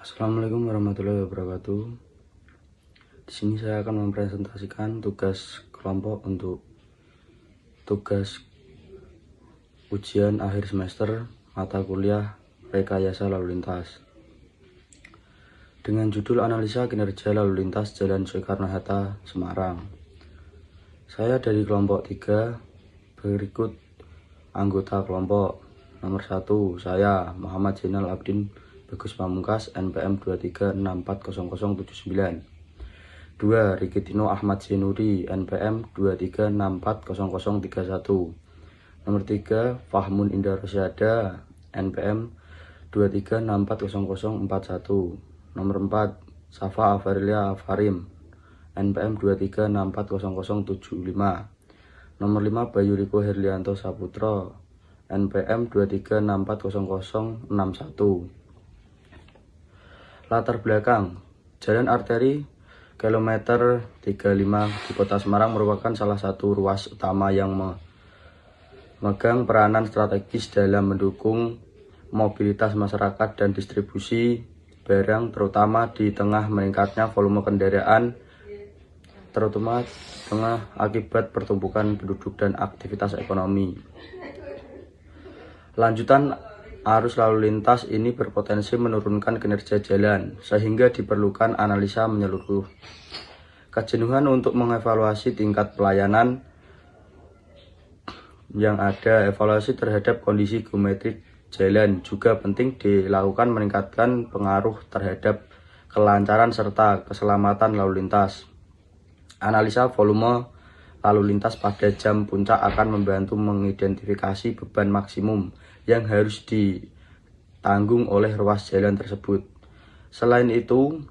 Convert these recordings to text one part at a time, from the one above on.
Assalamualaikum warahmatullahi wabarakatuh. Di sini saya akan mempresentasikan tugas kelompok untuk tugas ujian akhir semester mata kuliah rekayasa lalu lintas dengan judul analisa kinerja lalu lintas Jalan Soekarno-Hatta, Semarang. Saya dari kelompok 3, berikut anggota kelompok. Nomor 1, saya Muhammad Zainal Abidin Bagus Pamungkas, NPM 23640079. 2, Rikitino Ahmad Zainuri, NPM 23640031. Nomor 3, Fahmun Indah Rosyada, NPM 23640041. Nomor 4, Safa Afarilia Afarim, NPM 23640075. Nomor 5, Bayu Riko Herlianto Saputro, NPM 23640061. Latar belakang: Jalan arteri kilometer 35 di Kota Semarang merupakan salah satu ruas utama yang memegang peranan strategis dalam mendukung mobilitas masyarakat dan distribusi barang, terutama di tengah meningkatnya volume kendaraan, terutama tengah akibat pertumbuhan penduduk dan aktivitas ekonomi. Lanjutan arus lalu lintas ini berpotensi menurunkan kinerja jalan, sehingga diperlukan analisa menyeluruh. Kejenuhan untuk mengevaluasi tingkat pelayanan yang ada, evaluasi terhadap kondisi geometrik jalan juga penting dilakukan, meningkatkan pengaruh terhadap kelancaran serta keselamatan lalu lintas. Analisa volume lalu lintas pada jam puncak akan membantu mengidentifikasi beban maksimum yang harus ditanggung oleh ruas jalan tersebut. Selain itu,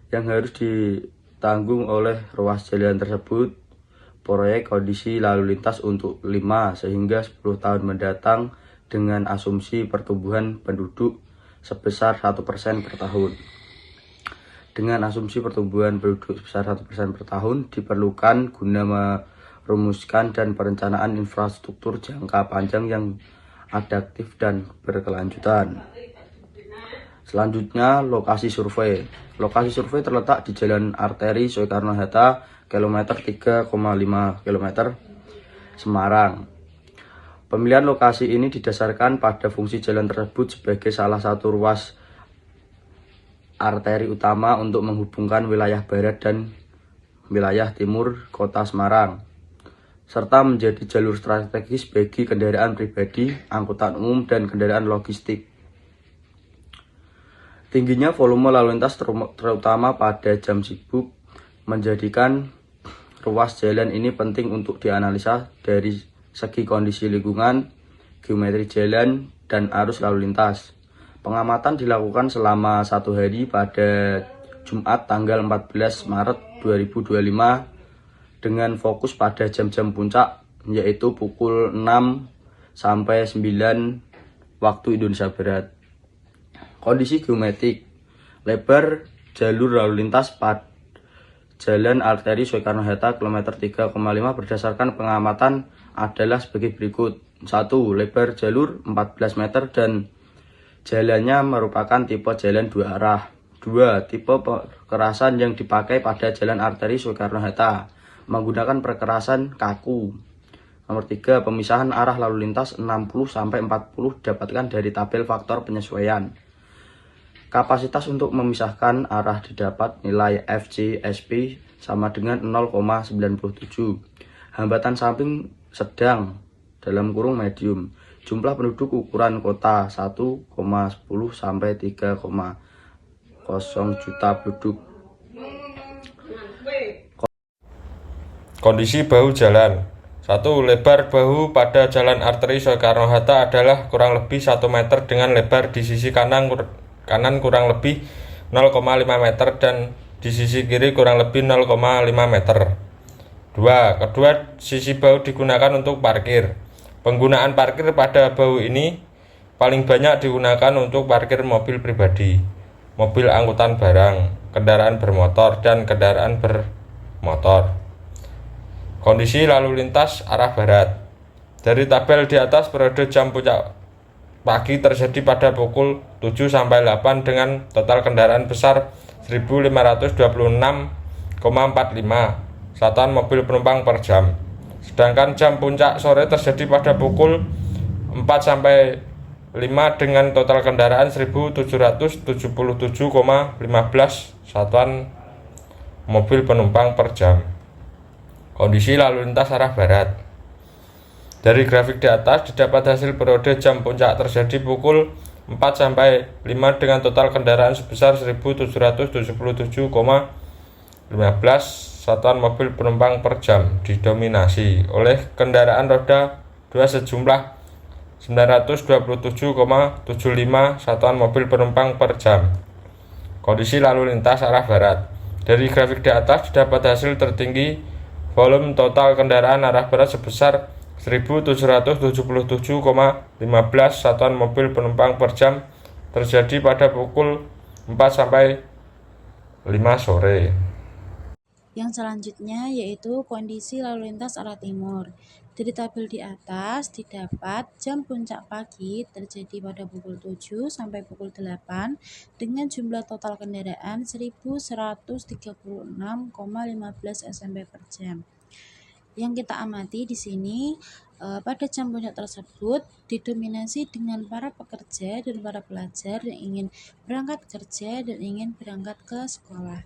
yang harus ditanggung oleh ruas jalan tersebut, proyek kondisi lalu lintas untuk 5 hingga 10 tahun mendatang dengan asumsi pertumbuhan penduduk sebesar 1% per tahun. Dengan asumsi pertumbuhan penduduk sebesar 1% per tahun diperlukan guna merumuskan dan perencanaan infrastruktur jangka panjang yang adaptif dan berkelanjutan. Selanjutnya, lokasi survei. Lokasi survei terletak di Jalan Arteri Soekarno-Hatta, kilometer 3,5 km Semarang. Pemilihan lokasi ini didasarkan pada fungsi jalan tersebut sebagai salah satu ruas arteri utama untuk menghubungkan wilayah barat dan wilayah timur Kota Semarang, serta menjadi jalur strategis bagi kendaraan pribadi, angkutan umum, dan kendaraan logistik. Tingginya volume lalu lintas terutama pada jam sibuk menjadikan ruas jalan ini penting untuk dianalisa dari segi kondisi lingkungan, geometri jalan, dan arus lalu lintas. Pengamatan dilakukan selama 1 hari pada Jumat tanggal 14 Maret 2025 dengan fokus pada jam-jam puncak, yaitu pukul 6 sampai 9 waktu Indonesia Barat. Kondisi geometrik: lebar jalur lalu lintas pada Jalan Arteri Soekarno-Hatta kilometer 3,5 berdasarkan pengamatan adalah sebagai berikut. 1. Lebar jalur 14 meter dan jalannya merupakan tipe jalan 2 arah. 2. Tipe perkerasan yang dipakai pada Jalan Arteri Soekarno-Hatta menggunakan perkerasan kaku. Nomor 3. Pemisahan arah lalu lintas 60-40 didapatkan dari tabel faktor penyesuaian. Kapasitas untuk memisahkan arah didapat nilai FCSP sama dengan 0,97. Hambatan samping sedang dalam kurung medium. Jumlah penduduk ukuran kota 1,10 sampai 3,0 juta penduduk. Kondisi bahu jalan. 1. Lebar bahu pada Jalan Arteri Soekarno-Hatta adalah kurang lebih 1 meter dengan lebar di sisi kanan kurang lebih 0,5 meter dan di sisi kiri kurang lebih 0,5 meter. 2. Kedua sisi bahu digunakan untuk parkir. Penggunaan parkir pada bahu ini paling banyak digunakan untuk parkir mobil pribadi, mobil angkutan barang, kendaraan bermotor, dan kendaraan bermotor. Kondisi lalu lintas arah barat. Dari tabel di atas periode jam puncak pagi terjadi pada pukul 7-8 dengan total kendaraan besar 1526,45 satuan mobil penumpang per jam. Sedangkan jam puncak sore terjadi pada pukul 4-5 dengan total kendaraan 1777,15 satuan mobil penumpang per jam. Kondisi lalu lintas arah barat. Dari grafik di atas didapat hasil periode jam puncak terjadi pukul 4-5 dengan total kendaraan sebesar 1777,15 satuan mobil penumpang per jam, didominasi oleh kendaraan roda 2 sejumlah 927,75 satuan mobil penumpang per jam. Kondisi lalu lintas arah barat. Dari grafik di atas didapat hasil tertinggi volume total kendaraan arah barat sebesar 1777,15 satuan mobil penumpang per jam terjadi pada pukul 4-5 sore. Yang selanjutnya yaitu kondisi lalu lintas arah timur. Dari tabel di atas didapat jam puncak pagi terjadi pada pukul 7 sampai pukul 8 dengan jumlah total kendaraan 1136,15 SMP per jam. Yang kita amati di sini pada jam puncak tersebut didominasi dengan para pekerja dan para pelajar yang ingin berangkat kerja dan ingin berangkat ke sekolah.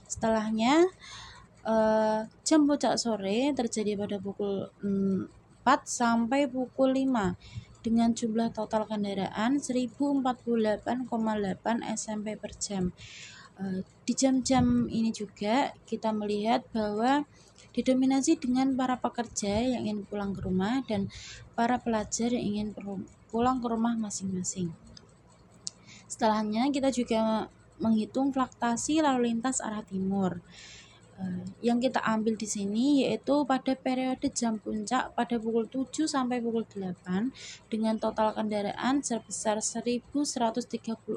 Setelahnya jam puncak sore terjadi pada pukul 4 sampai pukul 5 dengan jumlah total kendaraan 1048,8 SMP per jam. Di jam-jam ini juga kita melihat bahwa didominasi dengan para pekerja yang ingin pulang ke rumah dan para pelajar yang ingin pulang ke rumah masing-masing. Setelahnya kita juga menghitung fluktasi lalu lintas arah timur. Yang kita ambil di sini yaitu pada periode jam puncak pada pukul 7 sampai pukul 8 dengan total kendaraan sebesar 1136,15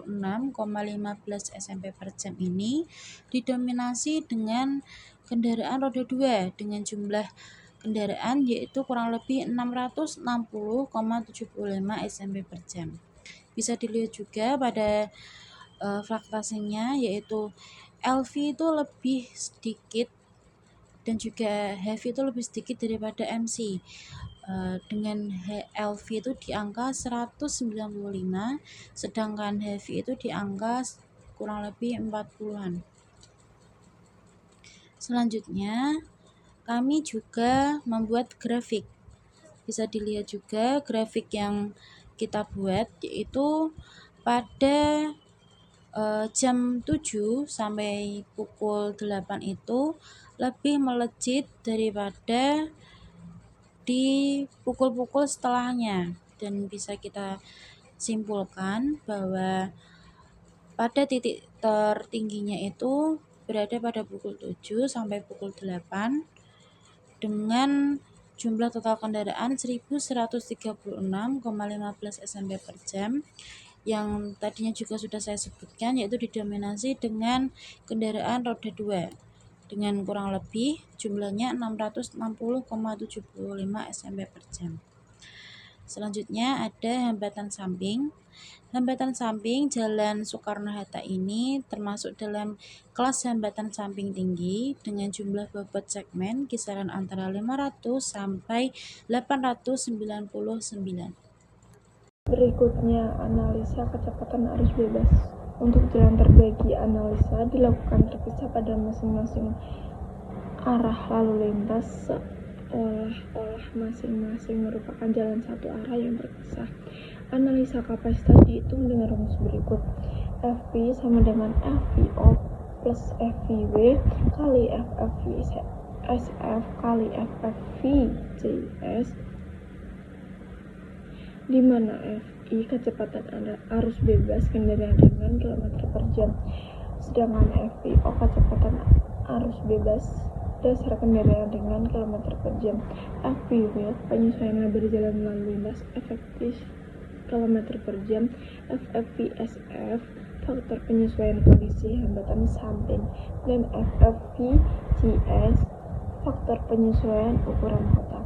SMP per jam ini didominasi dengan kendaraan roda 2 dengan jumlah kendaraan yaitu kurang lebih 660,75 SMP per jam. Bisa dilihat juga pada fluktasinya yaitu LV itu lebih sedikit dan juga heavy itu lebih sedikit daripada MC. Dengan LV itu di angka 195, sedangkan heavy itu di angka kurang lebih 40-an. Selanjutnya, kami juga membuat grafik. Bisa dilihat juga grafik yang kita buat yaitu pada jam 7 sampai pukul 8 itu lebih melejit daripada di pukul-pukul setelahnya, dan bisa kita simpulkan bahwa pada titik tertingginya itu berada pada pukul 7 sampai pukul 8 dengan jumlah total kendaraan 1136,15 SMP per jam yang tadinya juga sudah saya sebutkan, yaitu didominasi dengan kendaraan roda 2 dengan kurang lebih jumlahnya 660,75 SMP per jam. Selanjutnya ada hambatan samping. Hambatan samping Jalan Soekarno-Hatta ini termasuk dalam kelas hambatan samping tinggi dengan jumlah bobot segmen kisaran antara 500 sampai 899. Berikutnya, analisa kecepatan arus bebas. Untuk jalan terbagi, analisa dilakukan terpisah pada masing-masing arah lalu lintas seolah-olah masing-masing merupakan jalan satu arah yang terpisah. Analisa kapasitas dihitung dengan rumus berikut. FP sama dengan FVO plus FVW kali FFV SF kali FFV JS, di mana FI kecepatan arus bebas kendaraan ringan km per jam, sedangkan FVO kecepatan arus bebas dasar kendaraan ringan km per jam. FVW penyesuaian berjalan lalu lintas efektif km per jam. FFVSF faktor penyesuaian kondisi hambatan samping, dan FFVGS faktor penyesuaian ukuran kotak.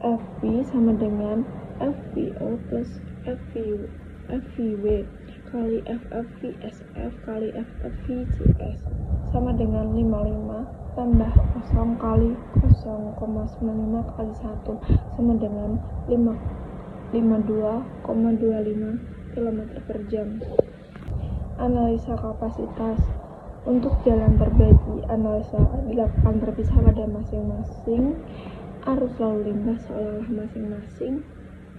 FV sama dengan FVO plus FVW kali FFVSF kali FFVCS sama dengan 55 tambah 0 kali 0,95 kali 1 sama dengan 52,25 km per jam. Analisa kapasitas. Untuk jalan terbagi, analisa dilakukan terpisah pada masing-masing arus lalu lintas seolah-olah masing-masing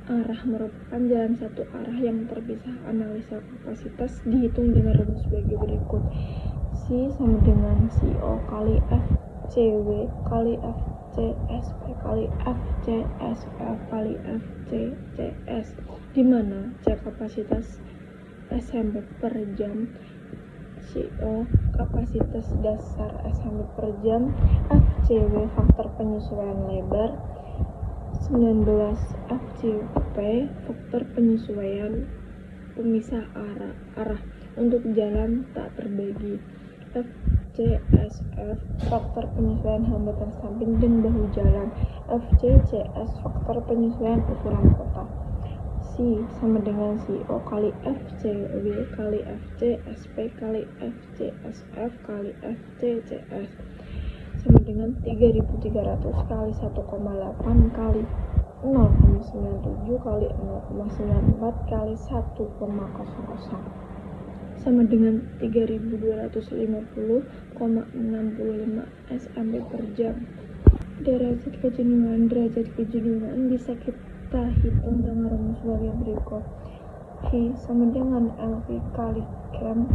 arah merupakan jalan satu arah yang terpisah. Analisa kapasitas dihitung dengan rumus sebagai berikut. C sama dengan CO kali FCW kali FCSP kali FCSF kali FCCS, di mana C kapasitas SMP per jam, CO kapasitas dasar SMP per jam, FCW faktor penyesuaian lebar, 19 FCP faktor penyesuaian pemisah arah untuk jalan tak terbagi, FCSF faktor penyesuaian hambatan samping dan bahu jalan, FCCS faktor penyesuaian ukuran kota. C sama dengan CO kali FCW kali FCSP kali FCSF kali FCCS sama dengan 3.300 kali 1,8 kali 0,97 kali 0,94 kali 1,00 sama dengan 3.250,65 SMP per jam. Derajat kejenuhan bisa kita hitung dengan rumus sebagai berikut. V sama dengan LV kali Cam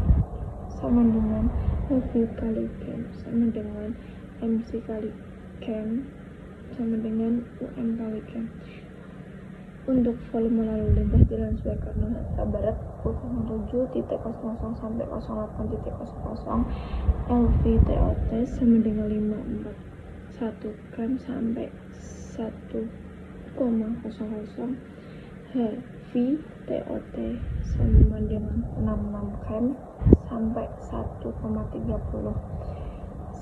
sama dengan LV kali Cam sama dengan MC kali Cam sama dengan UM kali Cam. Untuk volume lalu lintas jalan Soekarno-Hatta Barat 07.00 sampai 08.00 LV TOT sama dengan 541 Cam sampai 1,00 HV TOT sama dengan 66 Cam sampai 1,30,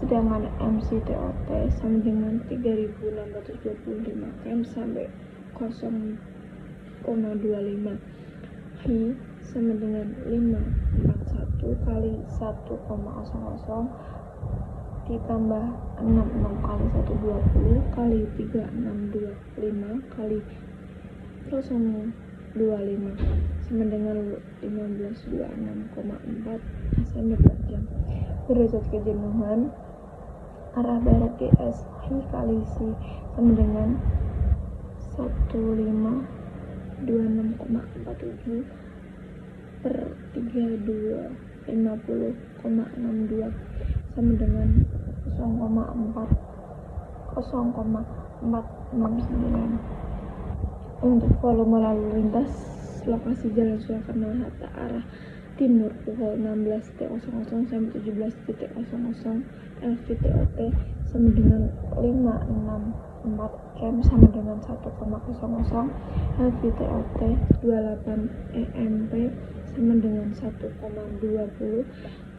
sedangkan MC TOT sama dengan 3.625 Cam sampai 0,25. Hi sama dengan 541 kali 1,00 ditambah 66 kali 120 kali 3625 kali 025 sama dengan 1526,4 SN per jam. Derajat kejenuhan arah barat GS Hi kali C sama dengan 1526,47 per 3250,62 sama dengan 0,469. Untuk volume lalu lintas lokasi jalan Soekarno-Hatta arah timur pukul 16.00 sampai 17.00 LV TOT sama dengan 564 Cam sama dengan 1,00 LV TOT 28 EMP sama dengan 1,20,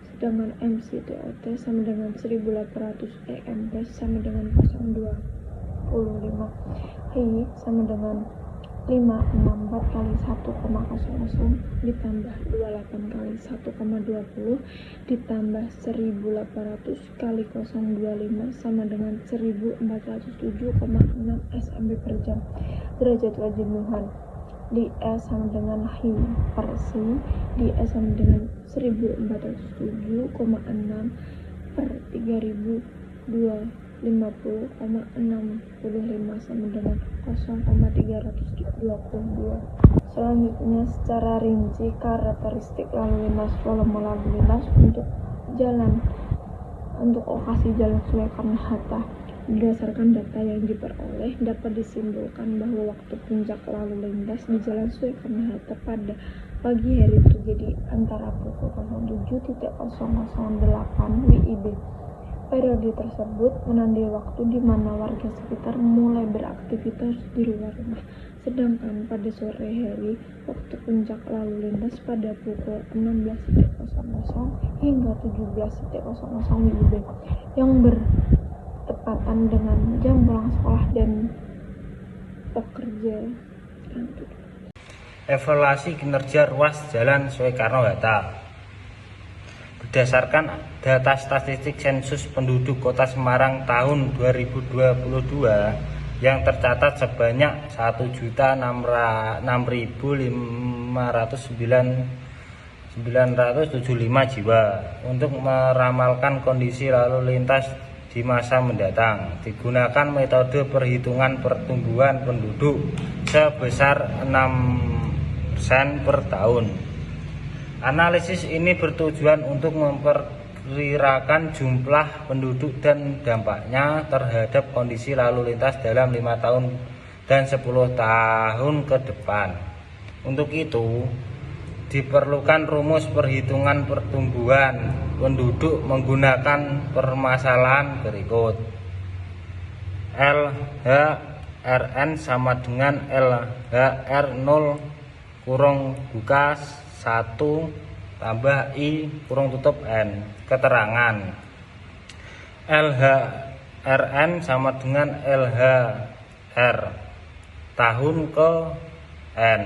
sedangkan MC TOT sama dengan 1800 EMP sama dengan 0,25. Hi sama dengan 564 kali 1,00 ditambah 28 kali 1,20 ditambah 1800 kali 0,25 sama dengan 1407,6 SMP per jam. Derajat kejenuhan di S sama dengan Hi per C, di S sama dengan 1407,6 per 3250,65 sama dengan 0,322. Selanjutnya secara rinci karakteristik lalu lintas volume lalu lintas untuk lokasi jalan Soekarno-Hatta. Berdasarkan data yang diperoleh dapat disimpulkan bahwa waktu puncak lalu lintas di jalan Soekarno-Hatta pada pagi hari terjadi antara pukul 07.008 WIB. Periode tersebut menandai waktu di mana warga sekitar mulai beraktivitas di luar rumah. Sedangkan pada sore hari, waktu puncak lalu lintas pada pukul 16.00 hingga 17.00 WIB yang bertepatan dengan jam pulang sekolah dan pekerja kantor. Evaluasi kinerja ruas jalan Soekarno-Hatta. Berdasarkan data statistik sensus penduduk Kota Semarang tahun 2022 yang tercatat sebanyak 1.606.575 jiwa. Untuk meramalkan kondisi lalu lintas di masa mendatang, digunakan metode perhitungan pertumbuhan penduduk sebesar 6% per tahun. Analisis ini bertujuan untuk memperkirakan jumlah penduduk dan dampaknya terhadap kondisi lalu lintas dalam 5 tahun dan 10 tahun ke depan. Untuk itu, diperlukan rumus perhitungan pertumbuhan penduduk menggunakan permasalahan berikut. LHRN sama dengan LHR0 kurung buka 1 tambah I kurung tutup N. Keterangan LHRN sama dengan LHR tahun ke N.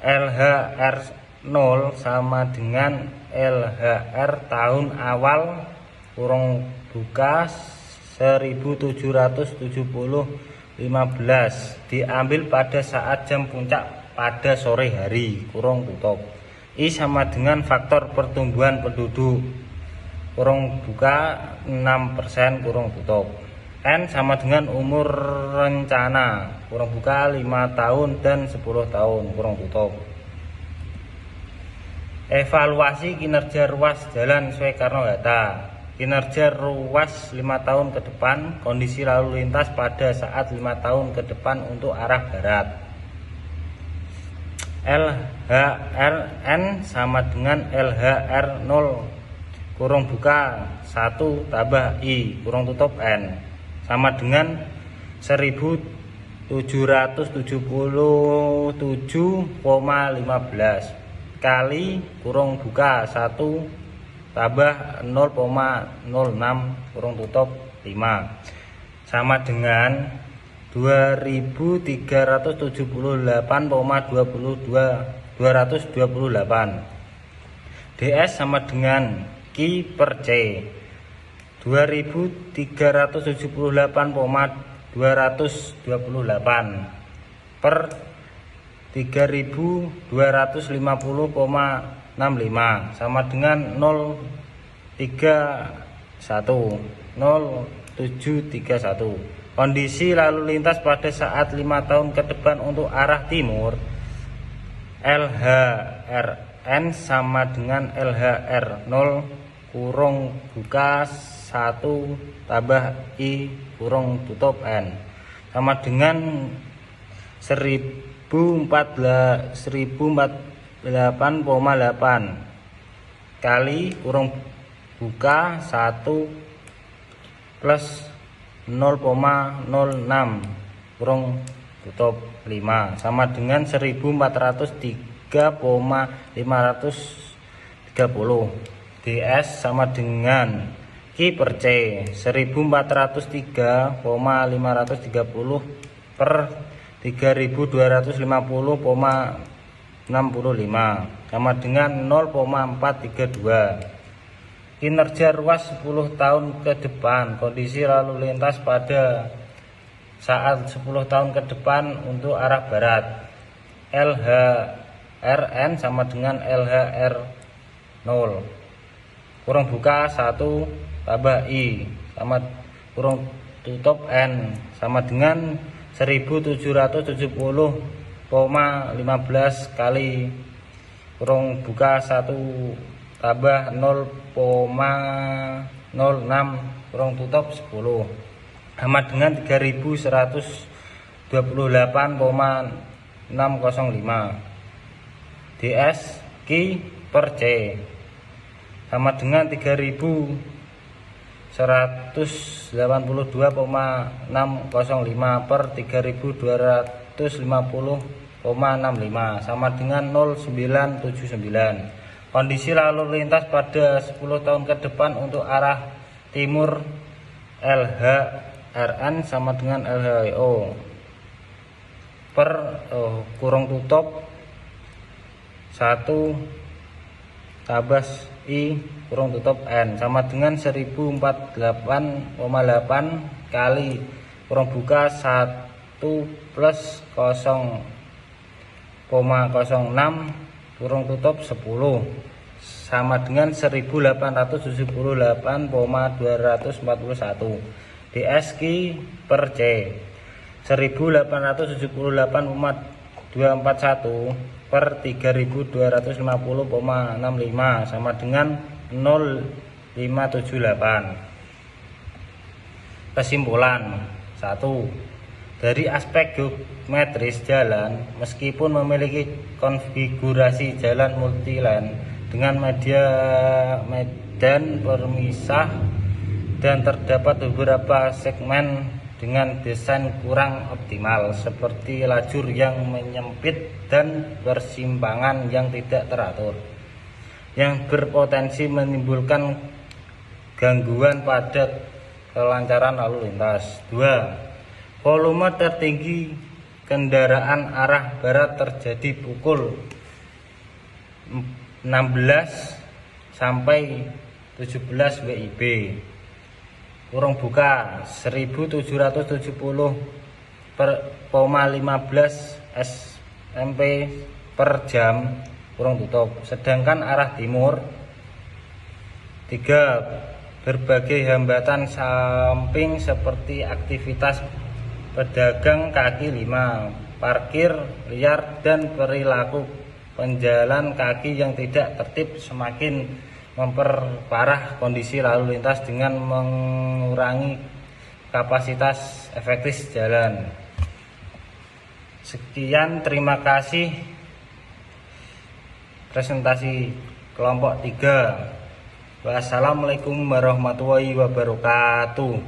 LHR0 sama dengan LHR tahun awal kurung buka 1770-15 diambil pada saat jam puncak pada sore hari kurung tutup. I sama dengan faktor pertumbuhan penduduk kurung buka 6% kurung tutup. N sama dengan umur rencana kurung buka 5 tahun dan 10 tahun kurung tutup. Evaluasi kinerja ruas jalan Soekarno-Hatta. Kinerja ruas 5 tahun ke depan, kondisi lalu lintas pada saat 5 tahun ke depan untuk arah barat. LHRN sama dengan LHR0 kurung buka 1 tambah I kurung tutup N sama dengan 1777,15 kali kurung buka 1 tambah 0,06 kurung tutup 5 sama dengan 2378,228. DS sama dengan Q per C 2378,228 per 3250,65 sama dengan 0731. Kondisi lalu lintas pada saat 5 tahun ke depan untuk arah timur. LHRN sama dengan LHR0 kurung buka 1 tambah I kurung tutup N sama dengan 1048,8 kali kurung buka 1 plus 0,06 kurung tutup 5 sama dengan 1403,530. DS sama dengan Q per C 1403,530 per 3250,65 sama dengan 0,432. Kinerja ruas 10 tahun ke depan, kondisi lalu lintas pada saat 10 tahun ke depan untuk arah barat. LHRN sama dengan LHR0 kurung buka 1 tambah I sama kurung tutup N sama dengan 1770,15 kali kurung buka 1 tambah 0,06 kurung tutup 10 sama dengan 3128,605. DS Q per C sama dengan 3182,605 per 3250,65 sama dengan 0979. Kondisi lalu lintas pada 10 tahun ke depan untuk arah timur. LHRN sama dengan LHO per kurung tutup 1 tambah I kurung tutup N sama dengan 1048,8 kali kurung buka 1 plus 0,06 kurung tutup 10 sama dengan 1878,241 DSQ per C. 1878,241 per 3250,65 sama dengan 0,578. Kesimpulan 1. Dari aspek geometris jalan, meskipun memiliki konfigurasi jalan multiline dengan medan permisah dan terdapat beberapa segmen dengan desain kurang optimal seperti lajur yang menyempit dan persimpangan yang tidak teratur yang berpotensi menimbulkan gangguan pada kelancaran lalu lintas. 2. Volume tertinggi kendaraan arah barat terjadi pukul 16 sampai 17 WIB kurung buka 1770,15 SMP per jam kurung tutup. Sedangkan arah timur 3. Berbagai hambatan samping seperti aktivitas pedagang kaki 5, parkir liar dan perilaku penjalan kaki yang tidak tertib semakin memperparah kondisi lalu lintas dengan mengurangi kapasitas efektif jalan. Sekian, terima kasih. Presentasi kelompok 3. Wassalamualaikum warahmatullahi wabarakatuh.